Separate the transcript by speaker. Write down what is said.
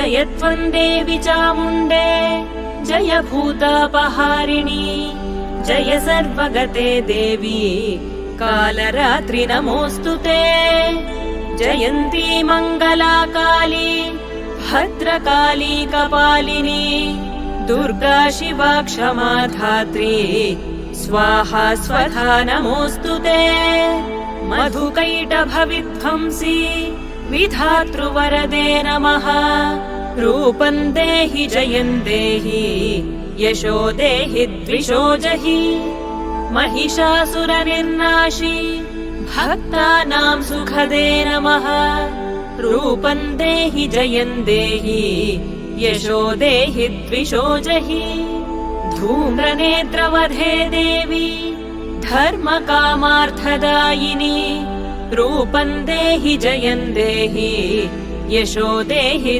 Speaker 1: जय त्वं देवि चामुण्डे जय भूतापहारिणी जय सर्वगते देवी कालरात्रि नमोऽस्तु ते जयन्ती मङ्गला काली भद्रकाली कपालिनी दुर्गा शिवा क्षमा धात्री स्वाहा स्वधा नमोऽस्तु ते मधुकैटभविध्वंसी विधातृवरदे नमः रूपं देहि जयं देहि यशो देहि द्विषो जहि महिषासुरनिर्नाशी भक्तानां सुखदे नमः रूपं देहि जयं देहि यशो देहि द्विषो जहि धूम्रनेत्रवधे देवी धर्मकामार्थदायिनी रूपं देहि जयं देहि यशो देहि